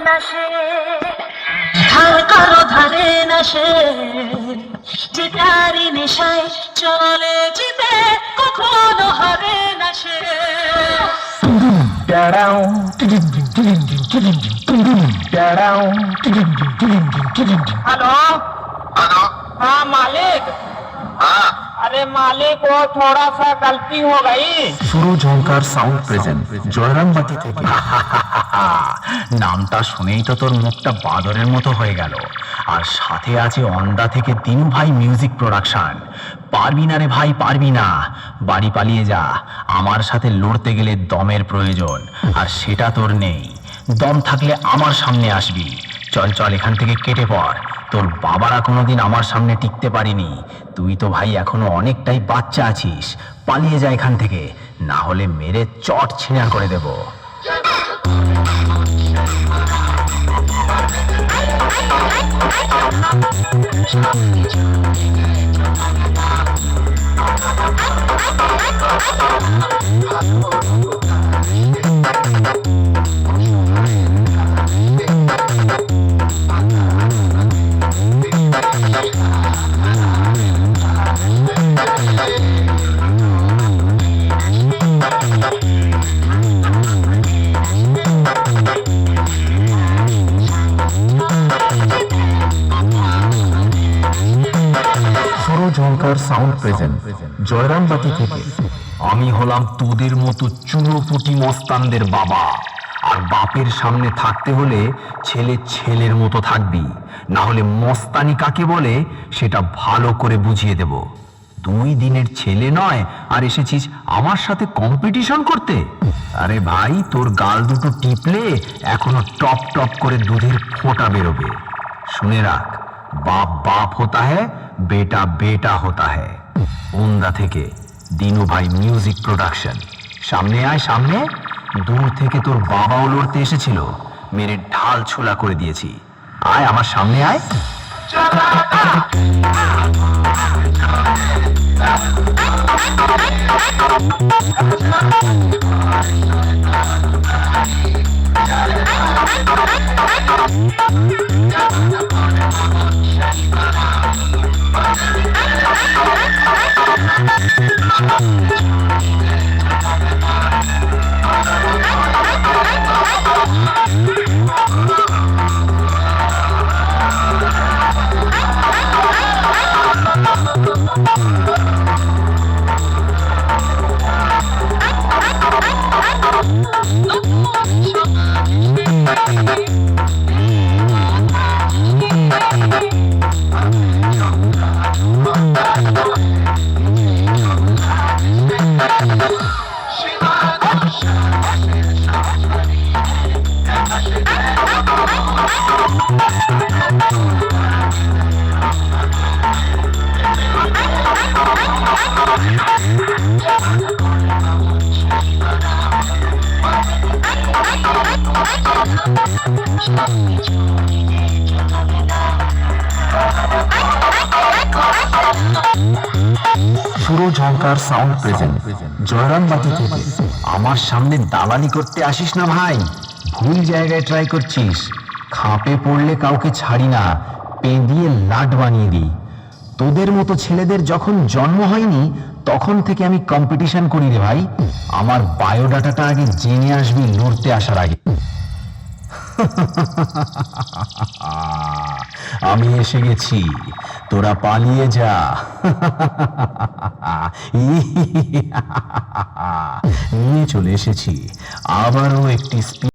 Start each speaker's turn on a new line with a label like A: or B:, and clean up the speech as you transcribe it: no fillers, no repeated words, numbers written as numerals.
A: না সে, ধার কারো ধারে না সে, জিতারি নেশায় চলে জিতে কখনো হারে না সে।
B: हेलो।
C: हेलो।
B: हाँ मालिक।
C: हाँ।
B: अरे मालिक वो थोड़ा सा गलती हो गई।
D: সুরজ ঝঙ্কার সাউন্ড প্রেজেন্ট জয়রামবাটি থেকে। নামটা শুনেই তো তোর মুখটা বাদরের মতো হয়ে গেল। আর সাথে আছে অন্দা থেকে দিনু ভাই মিউজিক প্রোডাকশন। পারবি না রে ভাই, পারবি না। বাড়ি পালিয়ে যা, আমার সাথে লড়তে গেলে দমের প্রয়োজন, আর সেটা তোর নেই। দম থাকলে আমার সামনে আসবি। চল চল এখান থেকে কেটে পড়। তোর বাবারা কোনোদিন আমার সামনে টিকতে পারিনি। তুই তো ভাই এখনো অনেকটাই বাচ্চা আছিস। পালিয়ে যা এখান থেকে, না হলে মেরে চট ছিঁড়া করে দেব। সুরজ ঝঙ্কার সাউন্ড প্রেজেন্ট জয়রামবাটি থেকে। আমি হলাম তোদের মতো চুনোপুটি মস্তানদের বাবা, আর বাপের সামনে থাকতে হলে ছেলে ছেলের মতো থাকবি, না হলে মস্তানি কাকে বলে সেটা ভালো করে বুঝিয়ে দেব। 2 দিনের ছেলে নয় আর এসেছিস আমার সাথে কম্পিটিশন করতে? আরে ভাই, তোর গাল দুটো টিপলে এখনো টপ টপ করে দুধের ফোঁটা বেরোবে। শুনে রাখ, बाप बाप होता है, बेटा बेटा होता है। ওন্দা থেকে দিনু ভাই মিউজিক প্রোডাকশন। সামনে আয় সামনে। দূর থেকে তোর বাবাও লড়তে এসেছিল, মেরে ঢাল ছোলা করে দিয়েছি। আয় আমার সামনে আয়। সুরজ ঝঙ্কার সাউন্ড প্রেজেন্ট জয়রামবাটি থেকে। আমার সামনে দালালি করতে আসিস না ভাই, ভুল জায়গায় ট্রাই করছিস। খাপে পড়লে কাউকে ছাড়ি না, পেঁদিয়ে লাট বানিয়ে দিই। তোদের মতো ছেলেদের যখন জন্ম হয়নি তখন থেকে আমি কম্পিটিশন করি রে ভাই। আমার বায়োডাটাটা আগে জেনে আসবি লড়তে আসার আগে। আমি এসে গেছি, তোরা পালিয়ে যা। নিয়ে চলে এসেছি আবারও একটি